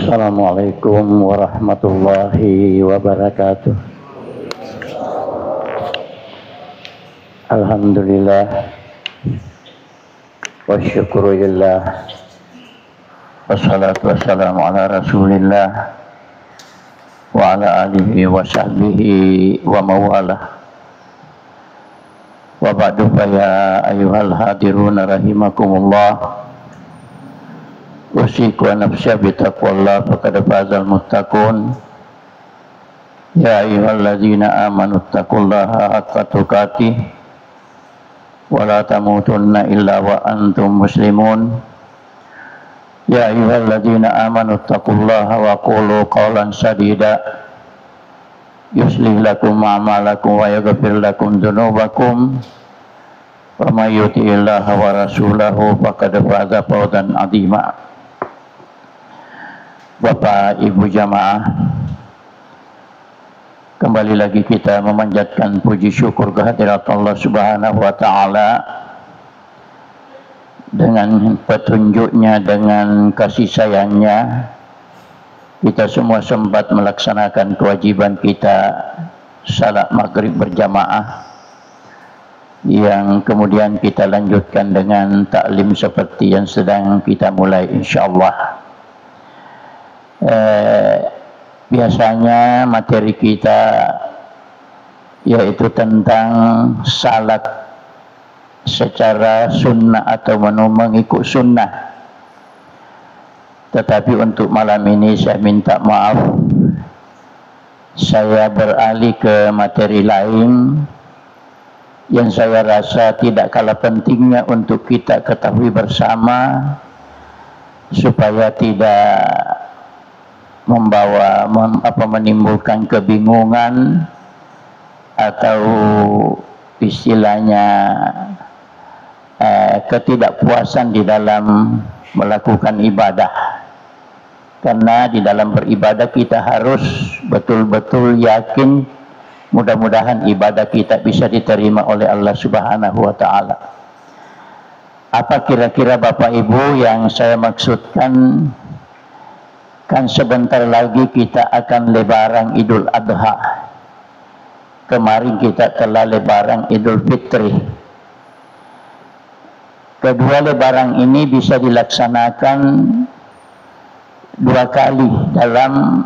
Assalamualaikum warahmatullahi wabarakatuh. Alhamdulillah wa syukurillah wassalatu wassalamu ala rasulillah wa ala alihi wa sahbihi wa mawalah wa ba'du fa ya ayyuhal hadiruna rahimakumullah usiku wa nafsya bitaqwallah faqad fazal muttaqun ya ayyuhalladzina amanu taqullaha haqqa tuqatih wa la tamutunna illa wa antum muslimun ya ayyuhalladzina amanu taqullaha wa qulu qawlan sadida yuslih lakum a'malakum wa yaghfir lakum dzunubakum wa may yuti'illaha wa rasulahu faqad faza fawzan 'azima. Bapak Ibu jamaah, kembali lagi kita memanjatkan puji syukur kehadirat Allah Subhanahu wa taala dengan petunjuknya, dengan kasih sayangnya kita semua sempat melaksanakan kewajiban kita salat maghrib berjamaah yang kemudian kita lanjutkan dengan taklim seperti yang sedang kita mulai insyaallah. Biasanya materi kita yaitu tentang salat secara sunnah atau mengikut sunnah, tetapi untuk malam ini saya minta maaf, saya beralih ke materi lain yang saya rasa tidak kalah pentingnya untuk kita ketahui bersama supaya tidak menimbulkan kebingungan atau istilahnya ketidakpuasan di dalam melakukan ibadah. Karena di dalam beribadah kita harus betul-betul yakin mudah-mudahan ibadah kita bisa diterima oleh Allah Subhanahu wa taala. Apa kira-kira Bapak Ibu yang saya maksudkan? Kan sebentar lagi kita akan lebaran Idul Adha. Kemarin kita telah lebaran Idul Fitri. Kedua lebaran ini bisa dilaksanakan dua kali dalam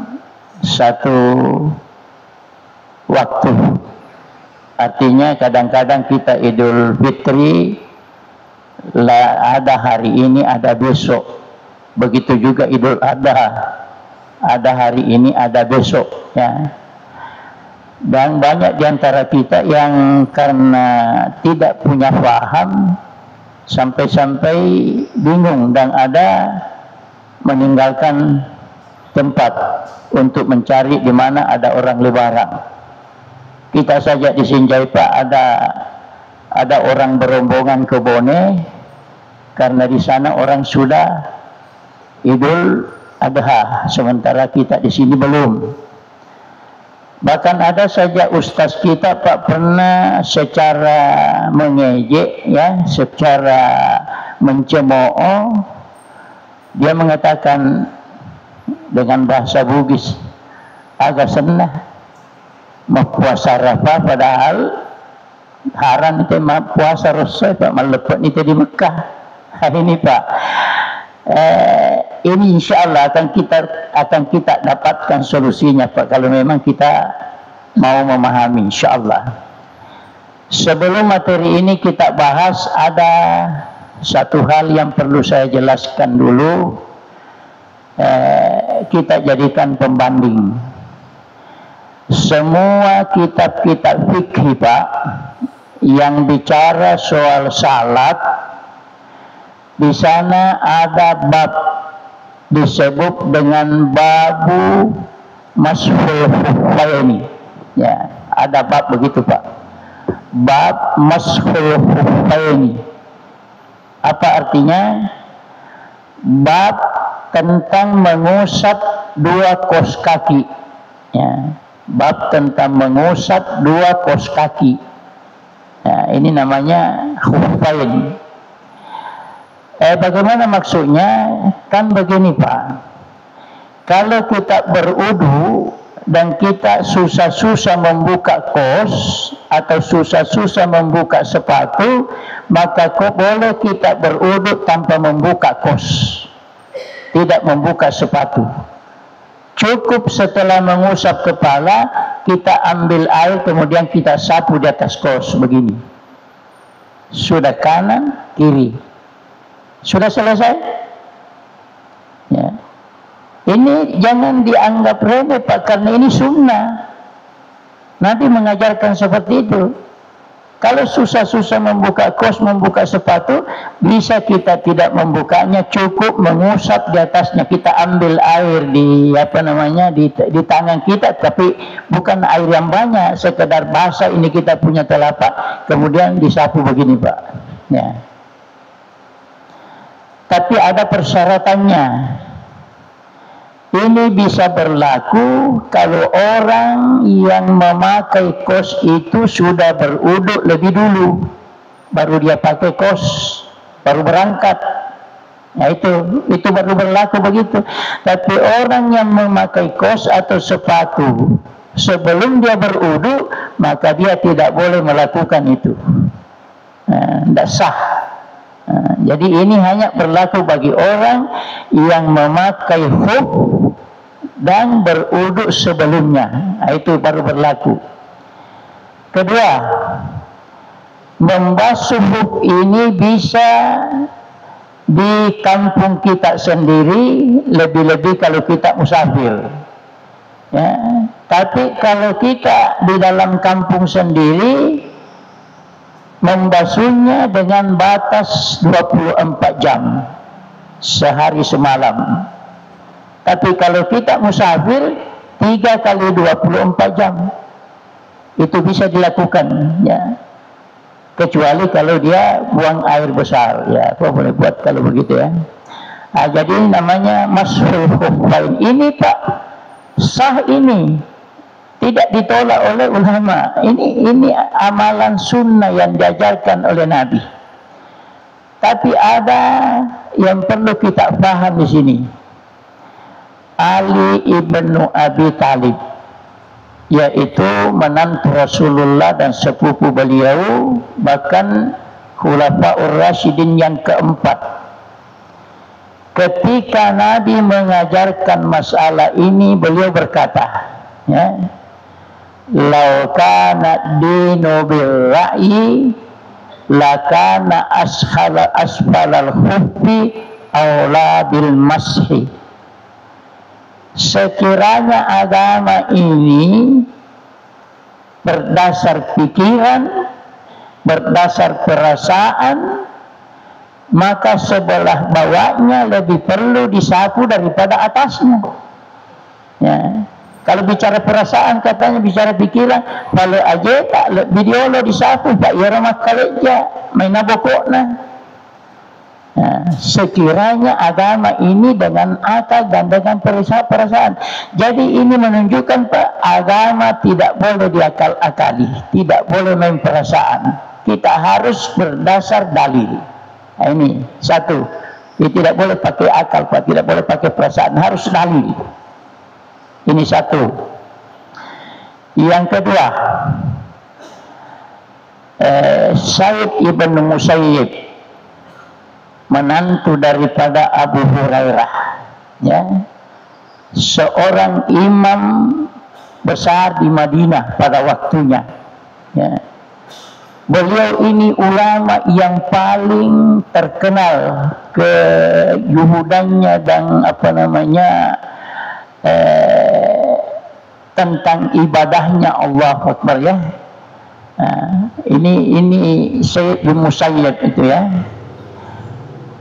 satu waktu. Artinya kadang-kadang kita Idul Fitri ada hari ini, ada besok. Begitu juga Idul Adha, ada hari ini, ada besok, ya. Dan banyak di antara kita yang karena tidak punya paham sampai-sampai bingung dan ada meninggalkan tempat untuk mencari di mana ada orang lebaran. Kita saja di Sinjaipa ada orang berombongan ke Bone karena di sana orang sudah Idul Adha, sementara kita di sini belum. Bahkan ada saja ustaz kita Pak pernah secara mengejek, ya, secara mencemooh, dia mengatakan dengan bahasa Bugis, agak senang mau puasa Arafah padahal haram itu puasa Rasul Pak melepet itu di Mekah. Ini Pak. Ini insya Allah akan kita dapatkan solusinya Pak kalau memang kita mau memahami insya Allah. Sebelum materi ini kita bahas, ada satu hal yang perlu saya jelaskan dulu. Kita jadikan pembanding semua kitab-kitab fikih Pak yang bicara soal salat. Di sana ada bab disebut dengan babu mashul khuffaini. Ya, ada bab begitu Pak. Bab mashul khuffaini. Apa artinya? Bab tentang mengusap dua kos kaki. Ya, bab tentang mengusap dua kos kaki. Ya, ini namanya khuffain. Bagaimana maksudnya? Kan begini Pak, Kalau kita berudu dan kita susah-susah membuka kos atau susah-susah membuka sepatu, maka boleh kita berudu tanpa membuka kos, tidak membuka sepatu. Cukup setelah mengusap kepala, kita ambil air kemudian kita sapu di atas kos begini. Sudah kanan, kiri. Sudah selesai? Ya. Ini jangan dianggap remeh Pak, karena ini sunnah. Nabi mengajarkan seperti itu. Kalau susah-susah membuka kos, membuka sepatu, bisa kita tidak membukanya, cukup mengusap di atasnya. Kita ambil air di di tangan kita, tapi bukan air yang banyak, sekedar basah ini kita punya telapak, kemudian disapu begini Pak. Ya. Tapi ada persyaratannya. Ini bisa berlaku kalau orang yang memakai kos itu sudah beruduk lebih dulu, baru dia pakai kos, baru berangkat. Nah itu baru berlaku begitu. Tapi orang yang memakai kos atau sepatu sebelum dia beruduk, maka dia tidak boleh melakukan itu. Tidak sah. Jadi ini hanya berlaku bagi orang yang memakai khuf dan beruduk sebelumnya. Itu baru berlaku. Kedua, membasuh khuf ini bisa di kampung kita sendiri, lebih-lebih kalau kita musafir. Ya. Tapi kalau kita di dalam kampung sendiri, membasuhnya dengan batas 24 jam sehari semalam. Tapi kalau kita musafir 3 kali 24 jam itu bisa dilakukan, ya. Kecuali kalau dia buang air besar, ya apa boleh buat kalau begitu ya. Jadi namanya mashul khuffain ini Pak, sah ini. Tidak ditolak oleh ulama. Ini amalan sunnah yang diajarkan oleh Nabi. Tapi ada yang perlu kita paham di sini. Ali ibnu Abi Talib, yaitu menantu Rasulullah dan sepupu beliau, bahkan Khulafaur Rasyidin yang keempat. Ketika Nabi mengajarkan masalah ini, beliau berkata, ya, "Lau kana dinu bil ra'yi lakana asfalal khuffi aula bil mashi." Sekiranya agama ini berdasar pikiran, berdasar perasaan, maka sebelah bawahnya lebih perlu disapu daripada atasnya. Ya. Kalau bicara perasaan, katanya bicara pikiran, kalau aja tak video lo disapu Pak ya ramah kaleja main bokokna. Nah, sekiranya agama ini dengan akal dan dengan perasaan. Jadi ini menunjukkan Pak, agama tidak boleh diakal-akali, tidak boleh main perasaan. Kita harus berdasar dalil. Nah, ini satu, tidak boleh pakai akal Pak, tidak boleh pakai perasaan, harus dalil. Ini satu. Yang kedua, Sa'id ibn Musayyib, menantu daripada Abu Hurairah, ya, seorang imam besar di Madinah pada waktunya, ya. Beliau ini ulama yang paling terkenal kejuhudannya dan tentang ibadahnya. Allah Akbar, ya. Ini Sayyid bin Musayyib itu, ya.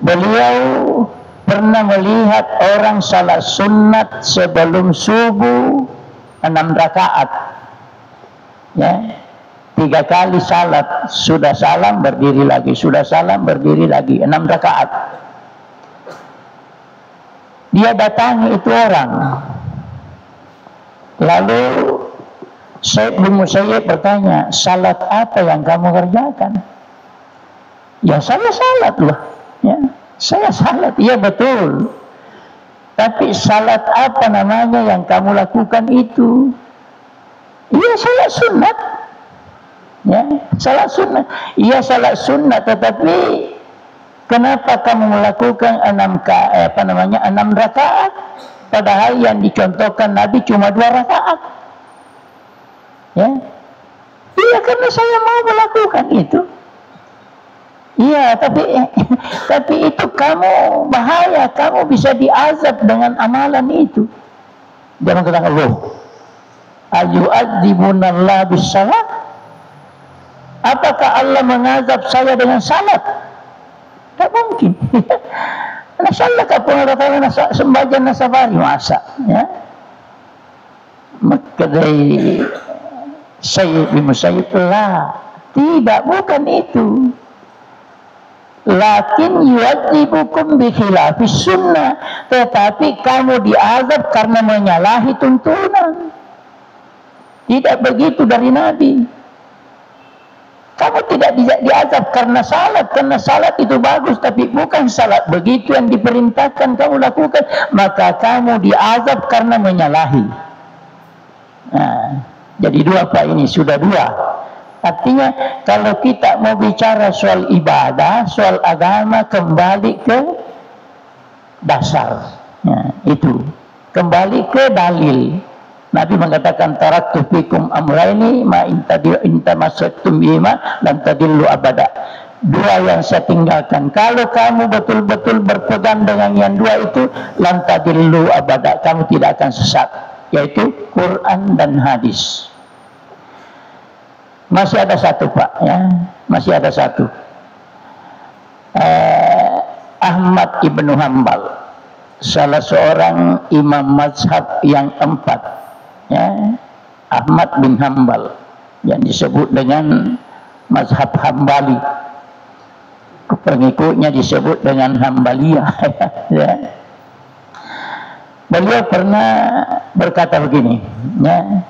Beliau pernah melihat orang salat sunat sebelum subuh 6 rakaat, ya. 3 kali salat, sudah salam berdiri lagi, sudah salam berdiri lagi, 6 rakaat. Dia datangi itu orang. Lalu Sayyid bin Musayyib bertanya, salat apa yang kamu kerjakan? Ya saya salat loh, ya. Saya salat, iya betul. Tapi salat apa namanya yang kamu lakukan itu? Iya, salat sunat. Ya, salat sunat. Iya, salat sunat, tetapi kenapa kamu melakukan 6 rakaat? Padahal yang dicontohkan Nabi cuma 2 rakaat. Ya. Iya, karena saya mau melakukan itu. Iya, tapi itu kamu bahaya, kamu bisa diazab dengan amalan itu. Jangan katakan, loh, ayu'adzibunallah bis-salat? Apakah Allah mengazab saya dengan salat? Tak mungkin. Nasallah ka pengaratana sembahyang na safari, masa, ya. Maka dari Sayyid bin Musayyib, tidak, bukan itu. Lakin yu'adzibukum bi khilafis sunnah, tetapi kamu diazab karena menyalahi tuntunan. Tidak begitu dari Nabi. Kamu tidak diazab karena salat itu bagus, tapi bukan salat begitu yang diperintahkan kamu lakukan, maka kamu diazab karena menyalahi. Nah, jadi 2 Pak, ini sudah 2. Artinya kalau kita mau bicara soal ibadah, soal agama, kembali ke dasar. Ya, itu kembali ke dalil. Nabi mengatakan, taraktu fikum amraini ma inta masaktum bima lam tadillu abada. 2 yang saya tinggalkan, kalau kamu betul-betul berpegang dengan yang 2 itu, lam tadillu abada, kamu tidak akan sesat, yaitu Quran dan hadis. Masih ada 1 Pak, ya, masih ada 1. Ahmad ibnu Hanbal, salah seorang imam mazhab yang 4, ya, Ahmad bin Hanbal, yang disebut dengan mazhab Hambali, pengikutnya disebut dengan Hambaliyah. Ya. Beliau pernah berkata begini, ya,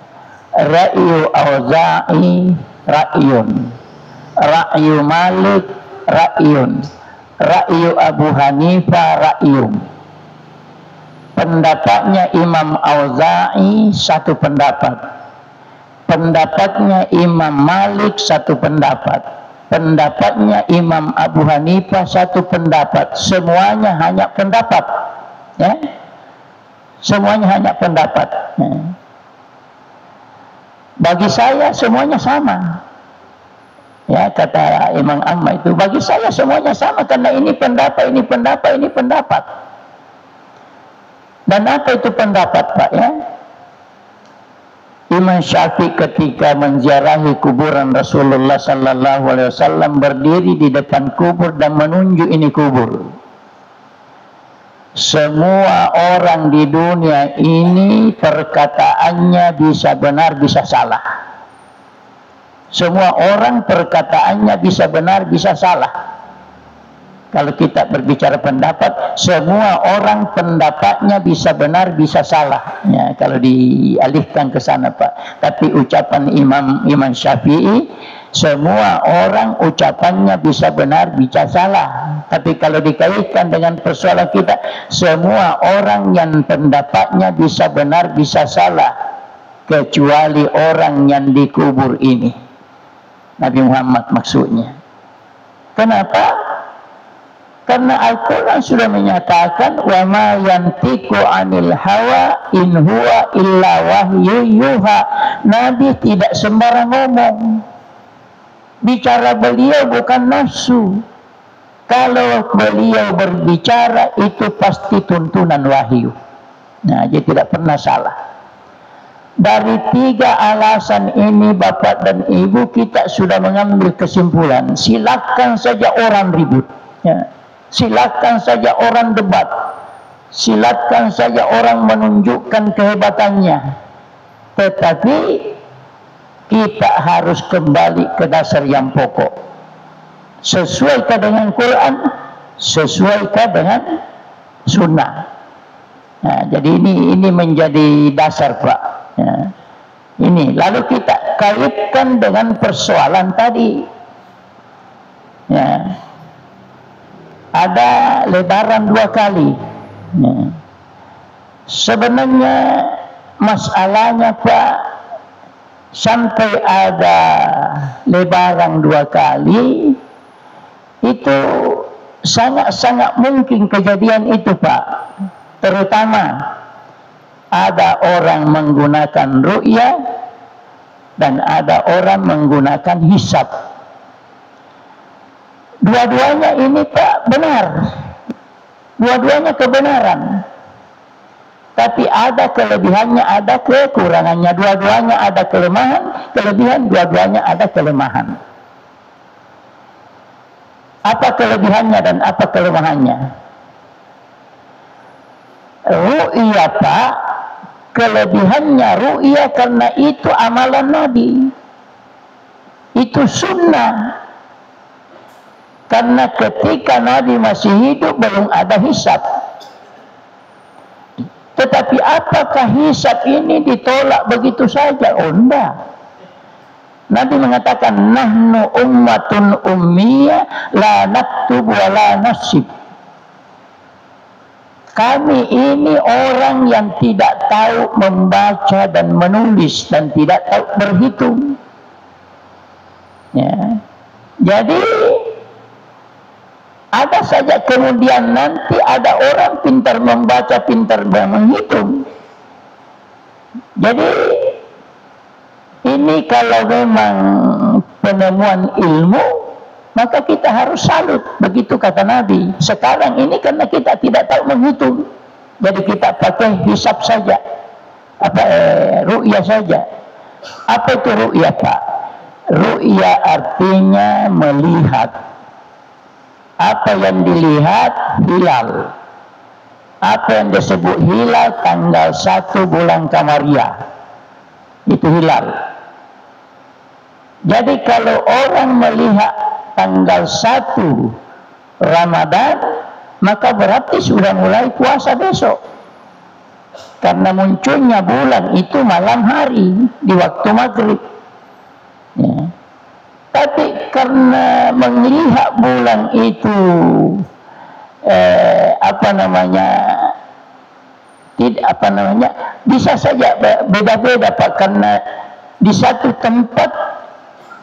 Ra'yu Auza'i ra'yun, Ra'yu Malik ra'yun, Ra'yu Abu Hanifah ra'yun. Pendapatnya Imam Auza'i 1 pendapat, pendapatnya Imam Malik 1 pendapat, pendapatnya Imam Abu Hanifah 1 pendapat. Semuanya hanya pendapat, ya, semuanya hanya pendapat, ya. Bagi saya semuanya sama, ya, kata Imam Ahmad itu, bagi saya semuanya sama, karena ini pendapat, ini pendapat, ini pendapat. Dan apa itu pendapat, Pak, ya? Imam Syafi'i ketika menziarahi kuburan Rasulullah sallallahu alaihi wasallam berdiri di depan kubur dan menunjuk ini kubur. Semua orang di dunia ini perkataannya bisa benar, bisa salah. Semua orang perkataannya bisa benar, bisa salah. Kalau kita berbicara pendapat, semua orang pendapatnya bisa benar, bisa salah. Ya, kalau dialihkan ke sana, Pak. Tapi ucapan Imam Syafi'i, semua orang ucapannya bisa benar, bisa salah. Tapi kalau dikaitkan dengan persoalan kita, semua orang yang pendapatnya bisa benar, bisa salah, kecuali orang yang dikubur ini. Nabi Muhammad maksudnya. Kenapa? Karena Al-Quran sudah menyatakan, wa ma yantiqu anil hawa in huwa illa wahyu yuha. Nabi tidak sembarang ngomong. Bicara beliau bukan nafsu. Kalau beliau berbicara itu pasti tuntunan wahyu. Nah, dia tidak pernah salah. Dari 3 alasan ini, Bapak dan Ibu, kita sudah mengambil kesimpulan. Silakan saja orang ribut, ya. Silakan saja orang debat, silakan saja orang menunjukkan kehebatannya, tetapi kita harus kembali ke dasar yang pokok. Sesuaikah dengan Quran? Sesuaikah dengan Sunnah? Nah, jadi ini menjadi dasar, Pak. Ya. Ini lalu kita kaitkan dengan persoalan tadi. Ya. Ada lebaran 2 kali, ya. Sebenarnya masalahnya Pak, sampai ada lebaran 2 kali, itu sangat-sangat mungkin kejadian itu Pak. Terutama ada orang menggunakan ru'yah dan ada orang menggunakan hisab. Dua-duanya ini Pak benar, dua-duanya kebenaran, tapi ada kelebihannya, ada kekurangannya. Dua-duanya ada kelebihan, dua-duanya ada kelemahan. Apa kelebihannya dan apa kelemahannya? Ru'yah Pak, kelebihannya ru'yah karena itu amalan Nabi, itu sunnah. Karena ketika Nabi masih hidup belum ada hisab. Tetapi apakah hisab ini ditolak begitu saja? Oh enggak. Nabi mengatakan, nahnu ummatun ummiyah la naktub wa la nasib. Kami ini orang yang tidak tahu membaca dan menulis dan tidak tahu berhitung. Ya. Jadi ada saja kemudian nanti ada orang pintar membaca, pintar menghitung. Jadi ini kalau memang penemuan ilmu, maka kita harus salut. Begitu kata Nabi. Sekarang ini karena kita tidak tahu menghitung, jadi kita pakai hisab saja, ru'yah saja. Apa itu ru'yah Pak? Ru'yah artinya melihat. Apa yang dilihat? Hilal. Apa yang disebut hilal? Tanggal 1 bulan Kamariah. Itu hilal. Jadi kalau orang melihat tanggal 1 Ramadan, maka berarti sudah mulai puasa besok. Karena munculnya bulan itu malam hari di waktu maghrib. Ya. Tapi karena melihat bulan itu bisa saja beda-beda Pak, karena di satu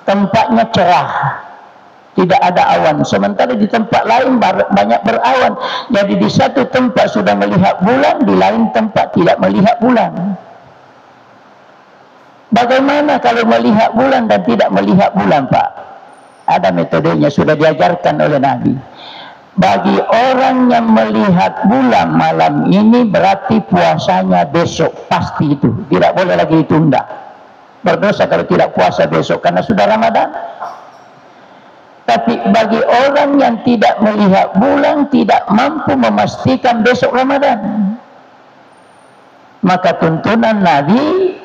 tempatnya cerah, tidak ada awan, sementara di tempat lain banyak berawan. Jadi di satu tempat sudah melihat bulan, di lain tempat tidak melihat bulan. Bagaimana kalau melihat bulan dan tidak melihat bulan Pak? Ada metodenya, sudah diajarkan oleh Nabi. Bagi orang yang melihat bulan malam ini berarti puasanya besok, pasti itu, tidak boleh lagi ditunda. Berdosa kalau tidak puasa besok karena sudah Ramadan. Tapi bagi orang yang tidak melihat bulan, tidak mampu memastikan besok Ramadan, maka tuntunan Nabi,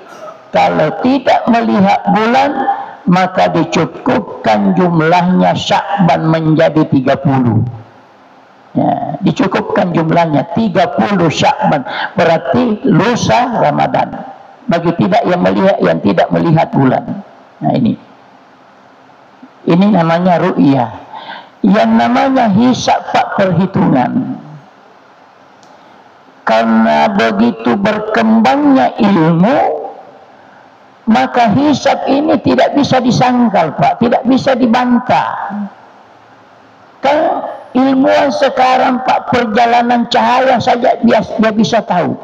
kalau tidak melihat bulan, maka dicukupkan jumlahnya Sya'ban menjadi 30. Ya, dicukupkan jumlahnya 30 Sya'ban, berarti lusa Ramadan. Bagi yang tidak melihat bulan. Nah ini namanya ru'yah. Yang namanya hisab Pak, perhitungan. Karena begitu berkembangnya ilmu, maka hisab ini tidak bisa disangkal Pak, tidak bisa dibantah. Kan ilmuwan sekarang Pak, perjalanan cahaya saja dia bisa tahu.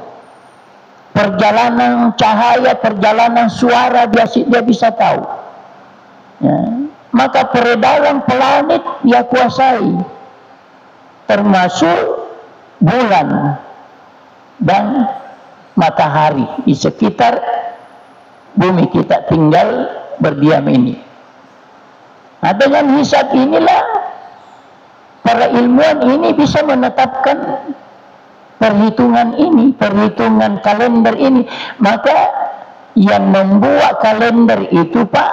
Perjalanan cahaya, perjalanan suara dia bisa tahu. Ya. Maka peredaran planet dia kuasai, termasuk bulan dan matahari di sekitar bumi kita tinggal berdiam ini. Nah, dengan hisab inilah para ilmuwan ini bisa menetapkan perhitungan ini, perhitungan kalender ini. Maka yang membuat kalender itu Pak,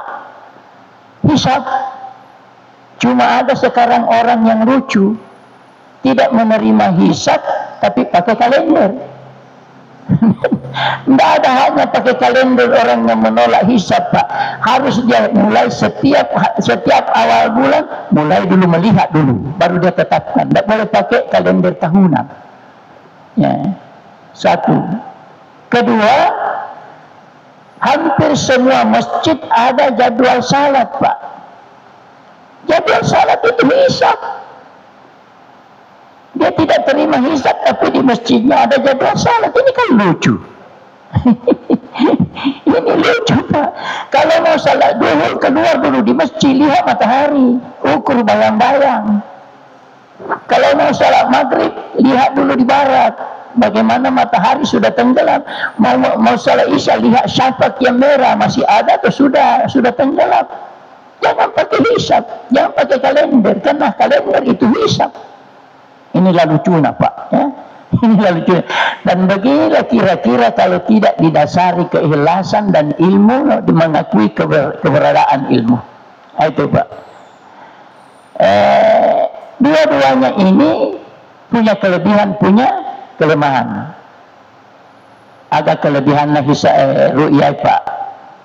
hisab. Cuma ada sekarang orang yang lucu, tidak menerima hisab tapi pakai kalender. Tidak ada haknya pakai kalender orang yang menolak hisab Pak. Harus dia mulai setiap awal bulan, mulai dulu melihat dulu, baru dia tetapkan. Tidak boleh pakai kalender tahunan. Ya. Satu. Kedua, hampir semua masjid ada jadwal salat, Pak. Jadwal salat itu hisab. Dia tidak terima hisab, tapi di masjidnya ada jadwal salat. Ini kan lucu. Ini lucu, Pak. Kalau mau salat duhur, keluar dulu di masjid, lihat matahari, ukur bayang-bayang. Kalau mau salat maghrib, lihat dulu di barat, bagaimana matahari sudah tenggelam. Mau salat isya, lihat syafaq yang merah masih ada atau sudah tenggelam. Jangan pakai hisab, jangan pakai kalender, karena kalender itu hisab. Inilah lucunya, Pak, ya. Inilah lucunya. Dan beginilah kira-kira kalau tidak didasari keikhlasan dan ilmu, mengakui keberadaan ilmu. Itu, Pak. Dua-duanya ini punya kelebihan, punya kelemahan. Ada kelebihannya ru'yah, Pak.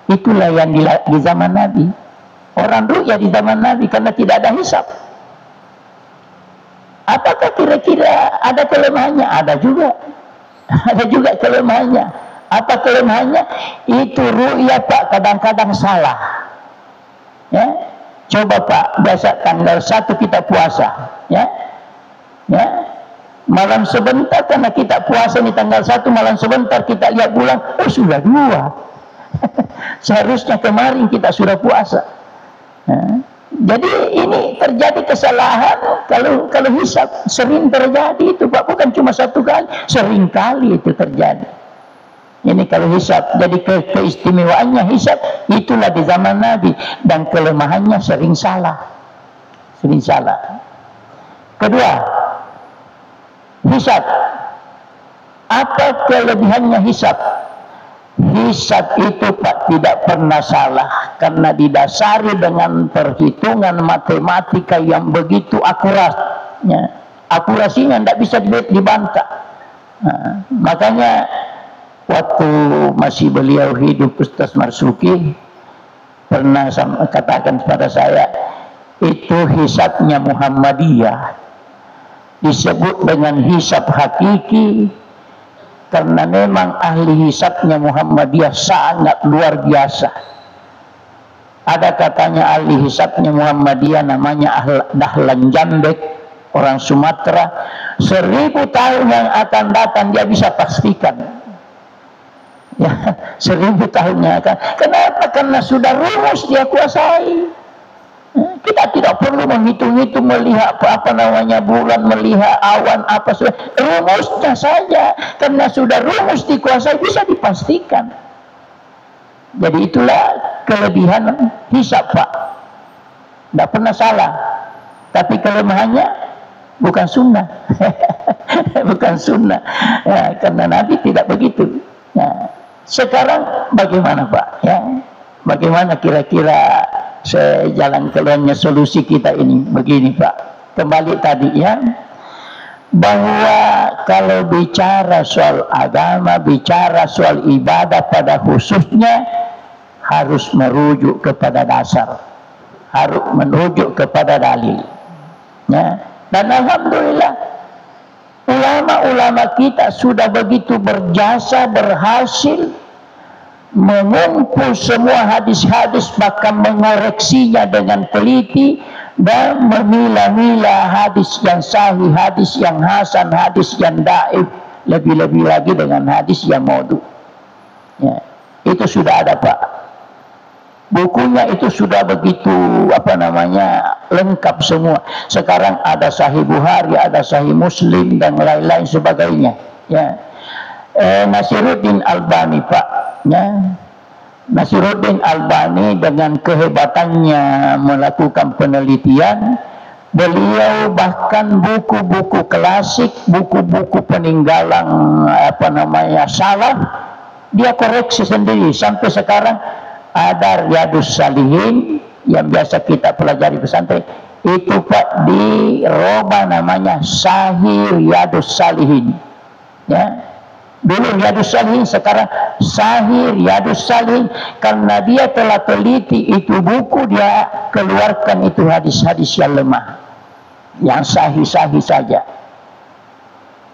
Itulah yang di zaman Nabi. Orang ru'yah di zaman Nabi karena tidak ada hisab. Apakah kira-kira ada kelemahannya? Ada juga. Ada juga kelemahannya. Apa kelemahannya? Itu ru'yah, Pak, kadang-kadang salah. Ya. Coba, Pak, biasa tanggal 1 kita puasa. Ya. Ya. Malam sebentar karena kita puasa ini tanggal 1, malam sebentar kita lihat bulan, oh sudah 2. Seharusnya kemarin kita sudah puasa. Nah, jadi ini terjadi kesalahan kalau hisab, sering terjadi itu, Pak, bukan cuma satu kali, sering kali itu terjadi. Ini kalau hisab, jadi keistimewaannya hisab itulah di zaman Nabi, dan kelemahannya sering salah. Sering salah. Kedua, hisab. Apa kelebihannya hisab? Hisab itu, Pak, tidak pernah salah karena didasari dengan perhitungan matematika yang begitu akurat. Ya. Akurasinya tidak bisa dibantah. Nah, makanya waktu masih beliau hidup, Ustaz Marzuki pernah katakan kepada saya, itu hisabnya Muhammadiyah disebut dengan hisab hakiki karena memang ahli hisabnya Muhammadiyah sangat luar biasa. Ada katanya ahli hisabnya Muhammadiyah namanya Dahlan Jambek, orang Sumatera. 1000 tahun yang akan datang dia bisa pastikan. Ya, 1000 tahun yang akan. Kenapa? Karena sudah rumus dia kuasai. Kita tidak perlu menghitung-hitung, melihat apa namanya bulan, melihat awan, apa sudah rumusnya saja, karena sudah rumus dikuasai, bisa dipastikan. Jadi itulah kelebihan hisab, Pak. Tidak pernah salah. Tapi kelemahannya bukan sunnah. Bukan sunnah. Ya, karena Nabi tidak begitu. Ya. Sekarang bagaimana, Pak? Ya. Bagaimana kira-kira sejalan keluarnya solusi kita ini? Begini, Pak, kembali tadi ya, bahwa kalau bicara soal agama, bicara soal ibadah pada khususnya harus merujuk kepada dasar, harus merujuk kepada dalil ya. Dan alhamdulillah ulama-ulama kita sudah begitu berjasa, berhasil mengumpul semua hadis-hadis, bahkan mengoreksinya dengan teliti dan memilah-milah hadis yang sahih, hadis yang hasan, hadis yang dhaif, lebih-lebih lagi dengan hadis yang maudhu. Ya, itu sudah ada, Pak. Bukunya itu sudah begitu lengkap semua. Sekarang ada Sahih Bukhari, ada Sahih Muslim dan lain-lain sebagainya. Ya. Nasiruddin Albani, Pak. Ya. Nasiruddin Albani dengan kehebatannya melakukan penelitian, beliau bahkan buku-buku klasik, buku-buku peninggalan salaf, dia koreksi sendiri. Sampai sekarang ada Riyadus Salihin yang biasa kita pelajari pesantren, itu, Pak, dirubah namanya Sahih Riyadus Salihin. Ya. Dulu Riyadus Salihin, sekarang Sahih Riyadus Salihin, karena dia telah teliti itu buku, dia keluarkan itu hadis-hadis yang lemah, yang sahih-sahih saja.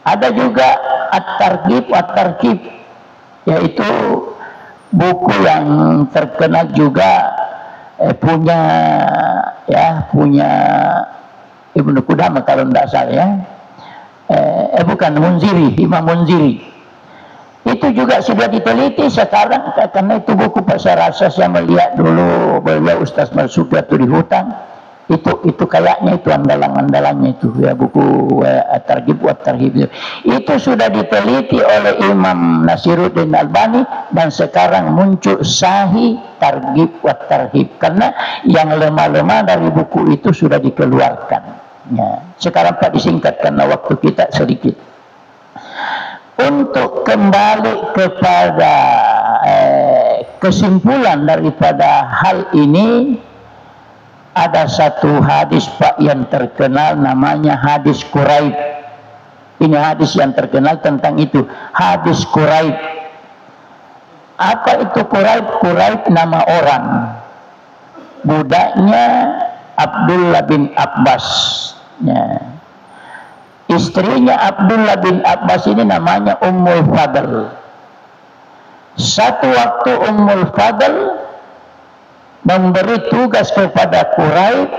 Ada juga At-Targhib At-Tarhib, yaitu buku yang terkenal juga, punya Ibnu Qudamah kalau tidak salah ya. Bukan, Munziri, Imam Munziri. Itu juga sudah diteliti sekarang, karena itu buku saya rasa saya melihat dulu beliau Ustaz Marzuki di hutan. Itu kayaknya itu andalannya itu ya, buku At-Targhib At-Tarhib itu sudah diteliti oleh Imam Nasiruddin Albani, dan sekarang muncul Sahih Targhib At-Tarhib, karena yang lemah-lemah dari buku itu sudah dikeluarkan ya. Sekarang Pak disingkat karena waktu kita sedikit. Untuk kembali kepada kesimpulan daripada hal ini, ada satu hadis Pak yang terkenal, namanya hadis Quraib. Ini hadis yang terkenal tentang itu, hadis Quraib. Apa itu Quraib? Quraib nama orang, budaknya Abdullah bin Abbas ya. Istrinya Abdullah bin Abbas ini namanya Ummul Fadl. Satu waktu Ummul Fadl memberi tugas kepada Quraib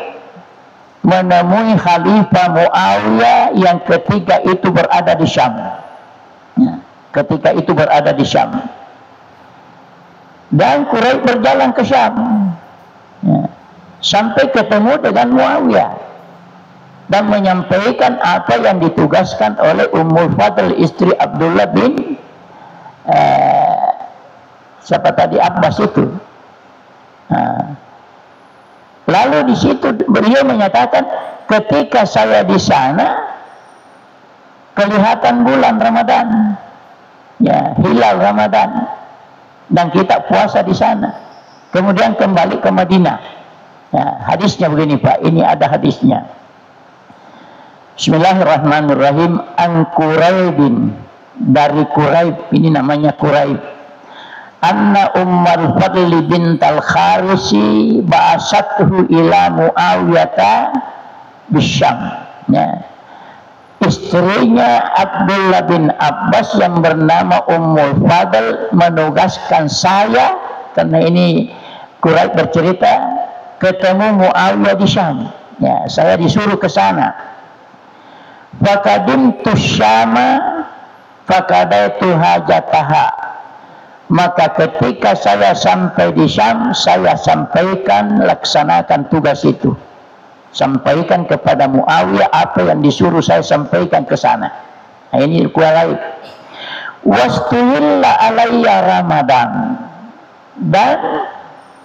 menemui Khalifah Muawiyah yang ketika itu berada di Syam ya, ketika itu berada di Syam, dan Quraib berjalan ke Syam ya, sampai ketemu dengan Muawiyah dan menyampaikan apa yang ditugaskan oleh Ummul Fadl, istri Abdullah bin siapa tadi, Abbas itu. Lalu di situ beliau menyatakan, ketika saya di sana kelihatan bulan Ramadan ya, hilal Ramadan, dan kita puasa di sana, kemudian kembali ke Madinah ya. Hadisnya begini Pak, ini ada hadisnya. Bismillahirrahmanirrahim. An Quraibin, dari Quraib, ini namanya Quraib. Anna Ummul Fadli bintal Kharisi ba'asathu ila Muawiyata bisyam ya. Istrinya Abdullah bin Abbas yang bernama Ummul Fadl menugaskan saya, karena ini Quraib bercerita, ketemu Muawiyah di Syam ya, saya disuruh ke sana. Fakadimtu Syama fakadaitu hajataha, maka ketika saya sampai di Syam, saya sampaikan, laksanakan tugas itu, sampaikan kepada Muawiyah apa yang disuruh saya sampaikan ke sana. Nah, ini Quraib. Wastuhilla alayya Ramadan, dan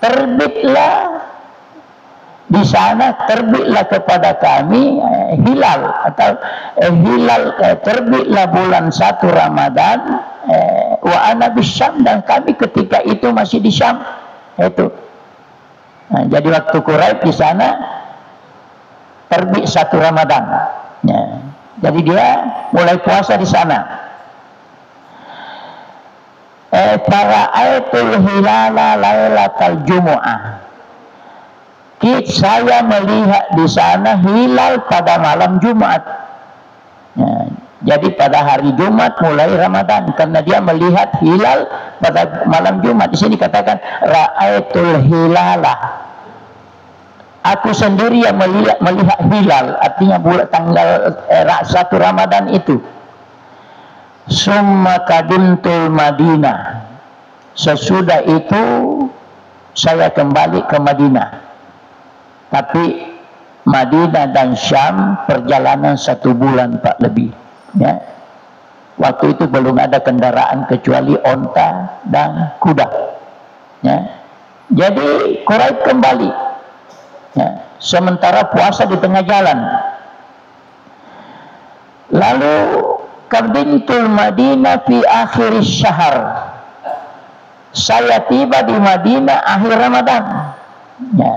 terbitlah di sana, terbitlah kepada kami hilal, atau terbitlah bulan 1 Ramadan wa ana bisyam, dan kami ketika itu masih di Syam itu. Nah, jadi waktu Quraib di sana terbit 1 Ramadan ya. Jadi dia mulai puasa di sana. Fara'aitul hilala lailatal jumu'ah, saya melihat di sana hilal pada malam Jumat ya. Jadi pada hari Jumat mulai Ramadan, karena dia melihat hilal pada malam Jumat. Di sini katakan ra'aitul hilalah, aku sendiri yang melihat hilal, artinya bulan tanggal 1 Ramadan itu. Summa kadimtul Madinah, sesudah itu saya kembali ke Madinah. Tapi Madinah dan Syam perjalanan 1 bulan Pak lebih ya. Waktu itu belum ada kendaraan kecuali onta dan kuda ya. Jadi Quraib kembali ya, sementara puasa di tengah jalan. Lalu kabintul Madinah fi akhir syahr, saya tiba di Madinah akhir Ramadan ya.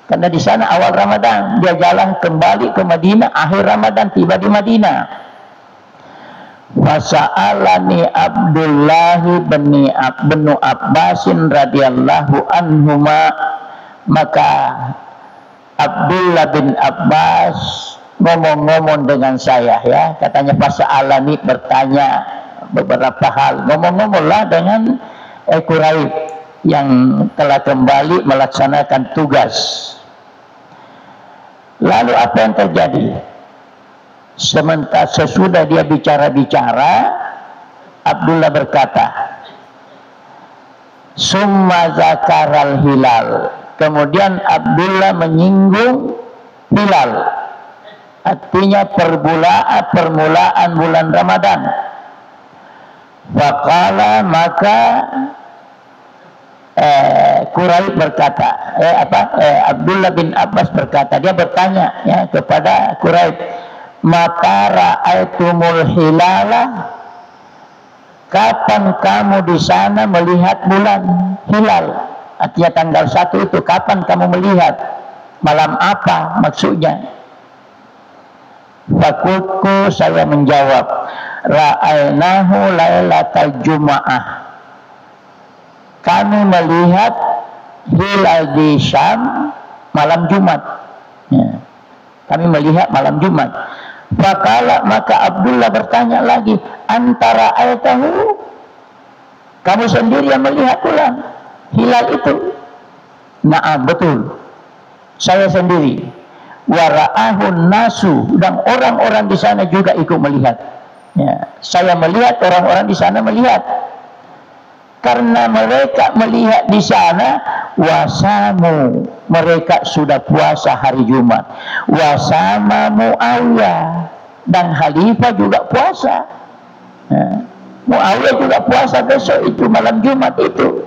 Karena di sana awal Ramadan, dia jalan kembali ke Madinah akhir Ramadan, tiba di Madinah. Fasa'alani Abdullah bin Abbasin radhiyallahu anhuma, maka Abdullah bin Abbas ngomong-ngomong dengan saya, ya, katanya Fasa'alani, bertanya beberapa hal, ngomong-ngomonglah dengan Quraib yang telah kembali melaksanakan tugas. Lalu apa yang terjadi? Sesudah dia bicara-bicara, Abdullah berkata, summa zakaral hilal. Kemudian Abdullah menyinggung hilal, artinya permulaan bulan Ramadan. Faqala, maka Quraib berkata, Abdullah bin Abbas berkata, dia bertanya, ya, kepada Quraib, mata ra'aitumul hilala, kapan kamu di sana melihat bulan hilal? Artinya tanggal 1 itu kapan kamu melihat? Malam apa maksudnya? Fakultu, saya menjawab, ra'ainahu lailatal jum'ah. Kami melihat hilal di Syam malam Jumat. Ya. Kami melihat malam Jumat. Fakala, maka Abdullah bertanya lagi, antara ayatahu, kamu sendiri yang melihat bulan hilal itu? Naam, betul, saya sendiri. Wara'ahun nasu, dan orang-orang di sana juga ikut melihat. Ya, saya melihat, orang-orang di sana melihat. Karena mereka melihat di sana, wasamu, mereka sudah puasa hari Jumat. Wasama Muawiyah, dan Khalifah juga puasa. Ya, Muawiyah juga puasa besok itu, malam Jumat itu.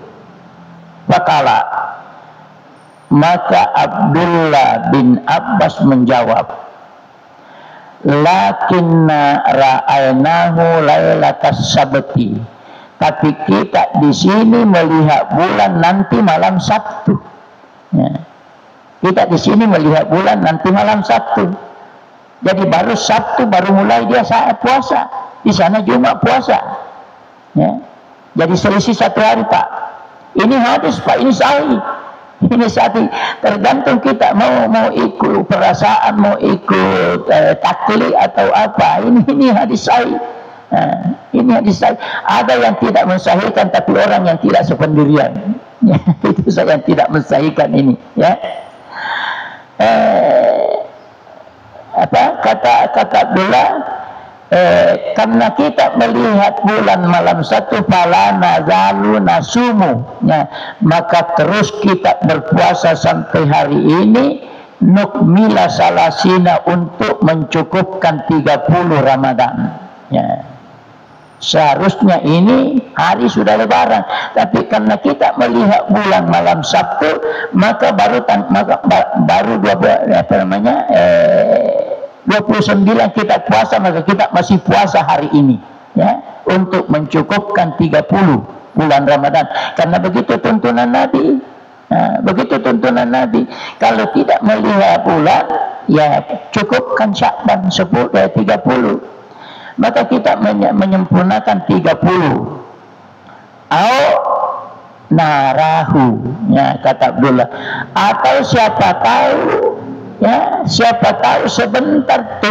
Fakala, maka Abdullah bin Abbas menjawab, lakinna ra'ainahu lailatas sabti, tapi kita di sini melihat bulan nanti malam Sabtu. Ya. Kita di sini melihat bulan nanti malam Sabtu. Jadi baru Sabtu baru mulai dia saat puasa. Di sana Jumat puasa. Ya. Jadi selisih 1 hari, Pak. Ini hadis, Pak, ini sahih. Ini sahih. Tergantung kita mau ikut perasaan, mau ikut taklid atau apa. Ini hadis sahih. Nah, ini hadis sahih. Ada yang tidak mensahihkan, tapi orang yang tidak sependirian. Ya, itu saya yang tidak mensahihkan ini. Ya. Kata Abdullah, karena kita melihat bulan malam 1, fala nazalu nasumu, ya, maka terus kita berpuasa sampai hari ini, nukmila salasina, untuk mencukupkan 30 Ramadan. Ya. Seharusnya ini hari sudah lebaran, tapi karena kita melihat bulan malam Sabtu, maka baru 29 kita puasa, maka kita masih puasa hari ini, ya, untuk mencukupkan 30 bulan Ramadan. Karena begitu tuntunan Nabi. Nah, begitu tuntunan Nabi. Kalau tidak melihat bulan, ya cukupkan Sya'ban 30. Maka kita menyempurnakan 30. Au narahu, ya, kata Abdullah, atau siapa tahu, ya, siapa tahu sebentar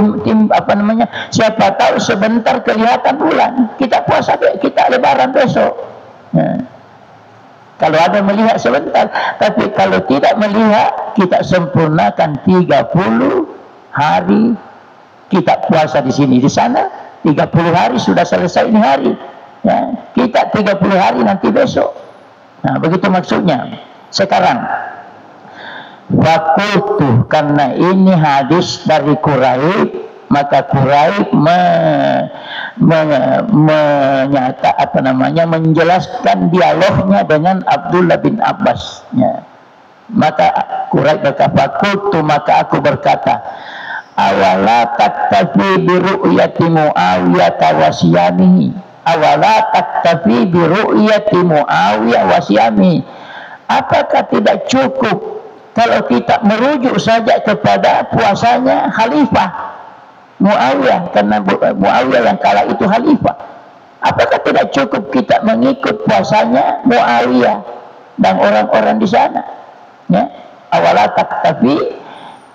siapa tahu sebentar kelihatan bulan, kita puasa, kita lebaran besok. Ya. Kalau ada melihat sebentar, tapi kalau tidak melihat, kita sempurnakan 30 hari kita puasa di sini. Di sana 30 hari sudah selesai ini hari. Ya, kita 30 hari nanti besok. Nah, begitu maksudnya. Sekarang fakultu, karena ini hadis dari Quraib, maka Quraib menjelaskan dialognya dengan Abdullah bin Abbas. Ya. Maka Quraib berkata, fakultu, maka aku berkata, awala taktafi bi ru'yati Muawiyah wa siyamihi, awala taktafi bi ru'yati Muawiyah wa siyamihi, apakah tidak cukup kalau kita merujuk saja kepada puasanya Khalifah Muawiyah, karena Muawiyah yang kala itu Khalifah? Apakah tidak cukup kita mengikut puasanya Muawiyah dan orang-orang di sana? Ya, awala taktafi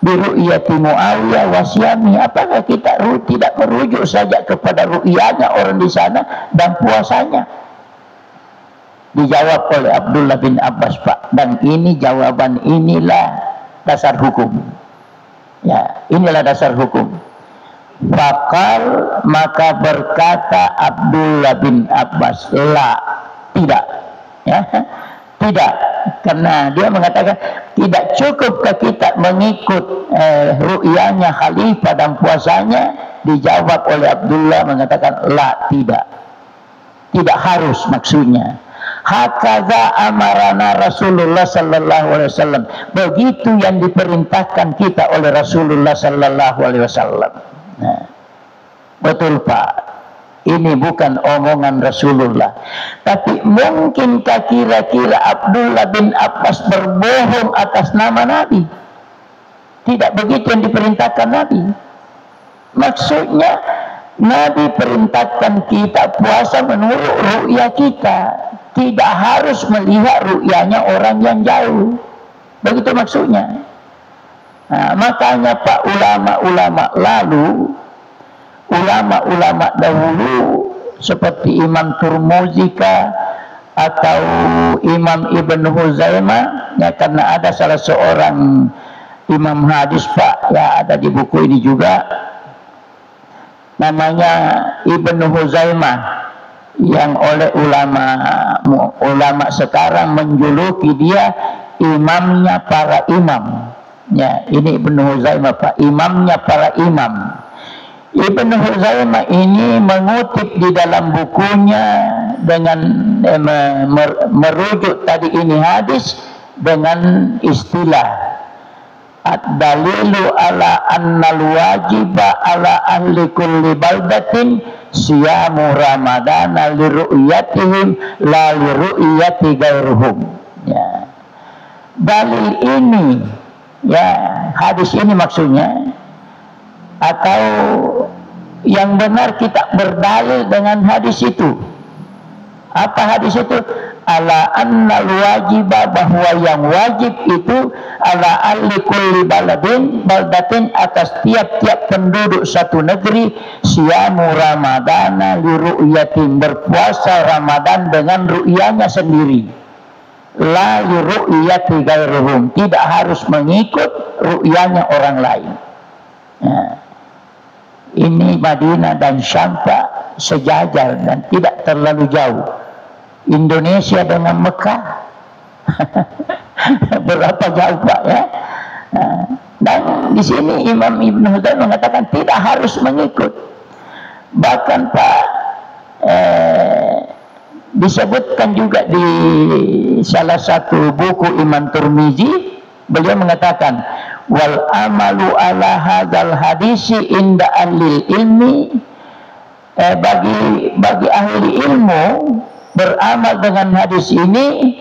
biru'yati Muawiyah wasyami. Apakah kita tidak merujuk saja kepada ru'yahnya orang di sana dan puasanya? Dijawab oleh Abdullah bin Abbas, Pak. Dan ini jawaban, inilah dasar hukum. Ya, inilah dasar hukum. Fakal, maka berkata Abdullah bin Abbas, la, tidak. Ya, tidak. Karena dia mengatakan tidak cukupkah kita mengikut ru'yahnya khalifah dan puasanya? Dijawab oleh Abdullah mengatakan la, tidak. Tidak harus maksudnya. Hakadha amarana Rasulullah sallallahu alaihi wasallam. Begitu yang diperintahkan kita oleh Rasulullah sallallahu alaihi wasallam. Nah, betul Pak. Ini bukan omongan Rasulullah. Tapi mungkinkah kira-kira Abdullah bin Abbas berbohong atas nama Nabi? Tidak begitu yang diperintahkan Nabi. Maksudnya Nabi perintahkan kita puasa menurut ru'yah kita. Tidak harus melihat ru'yahnya orang yang jauh. Begitu maksudnya. Nah, makanya Pak, ulama-ulama lalu, ulama-ulama dahulu seperti Imam Turmuzika atau Imam Ibn Huzaimah, ya, karena ada salah seorang imam hadis Pak, ya, ada di buku ini juga, namanya Ibn Huzaimah, yang oleh ulama sekarang menjuluki dia imamnya para imam. Ya, ini Ibn Huzaimah Pak, imamnya para imam. Ibn Huzaimah ini mengutip di dalam bukunya dengan merujuk tadi ini hadis dengan istilah ad-dalilu ala annal wajiba ala ahli kulli baldatin siyamu ramadana li ru'yatihim la li ru'yati gairuhum. Ya. Dalil ini, ya, hadis ini maksudnya, atau yang benar kita berdalil dengan hadis itu. Apa hadis itu? Ala annal wajiba, bahwa yang wajib itu ala ahli kulli baldatin atas tiap-tiap penduduk satu negeri siyamu ramadana li ru'yatin, berpuasa Ramadan dengan ru'yahnya sendiri, la li ru'yati gairuhum, tidak harus mengikut ru'yahnya orang lain. Nah, ini Madinah dan Syam Pak sejajar dan tidak terlalu jauh. Indonesia dengan Mekah berapa jauh Pak, ya? Dan di sini Imam Ibn Huzaimah mengatakan tidak harus mengikut. Bahkan Pak disebutkan juga di salah satu buku Imam Turmizi, beliau mengatakan wal amalu ala hadzal hadisi inda ahli ilmi, bagi ahli ilmu beramal dengan hadis ini,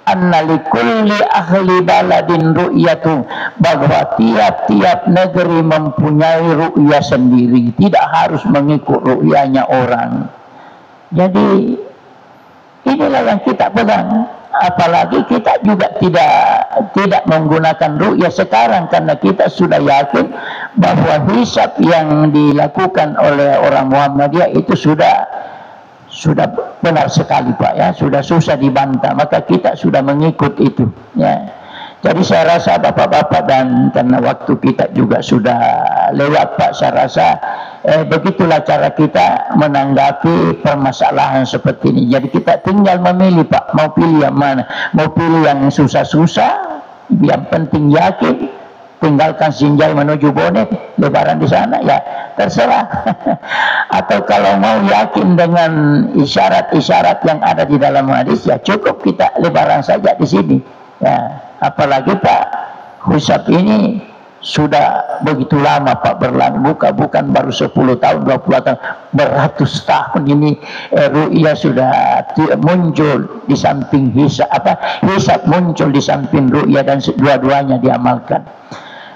annalikulli ahli baladin ru'yatu, bahwa tiap-tiap negeri mempunyai ru'yah sendiri, tidak harus mengikut ru'yahnya orang. Jadi inilah yang kita pegang. Apalagi kita juga tidak menggunakan ru'yah sekarang, karena kita sudah yakin bahwa hisab yang dilakukan oleh orang Muhammadiyah itu sudah benar sekali Pak, ya, sudah susah dibantah, maka kita sudah mengikut itu, ya. Jadi saya rasa bapak-bapak, dan karena waktu kita juga sudah lewat Pak, saya rasa begitulah cara kita menanggapi permasalahan seperti ini. Jadi kita tinggal memilih Pak, mau pilih yang mana, mau pilih yang susah-susah, yang penting yakin, tinggalkan Sinjai menuju Bonet, lebaran di sana, ya terserah. Atau kalau mau yakin dengan isyarat-isyarat yang ada di dalam hadis, ya cukup kita lebaran saja di sini. Ya, apalagi Pak, hisab ini sudah begitu lama Pak berlalu, bukan baru 10 tahun, 20 tahun, beratus tahun ini ru'yah sudah muncul di samping hisab, hisab muncul di samping ru'yah, dan dua-duanya diamalkan.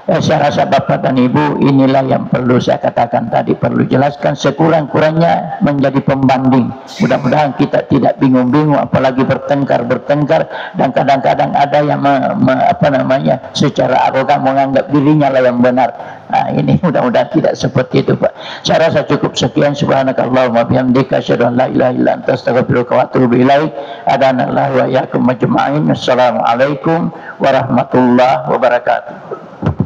Saya rasa Bapak dan Ibu, inilah yang perlu saya katakan tadi, perlu jelaskan sekurang-kurangnya menjadi pembanding. Mudah-mudahan kita tidak bingung-bingung, apalagi bertengkar dan kadang-kadang ada yang secara arogan menganggap dirinya lah yang benar. Nah, ini mudah-mudahan tidak seperti itu, Pak. Saya rasa cukup sekian. Subhanakallahumma bihamdika asyhadu an la ilaha illa anta astaghfiruka wa atubu ilaik. Adanallahu wa iyyakum majma'in. Assalamualaikum warahmatullahi wabarakatuh.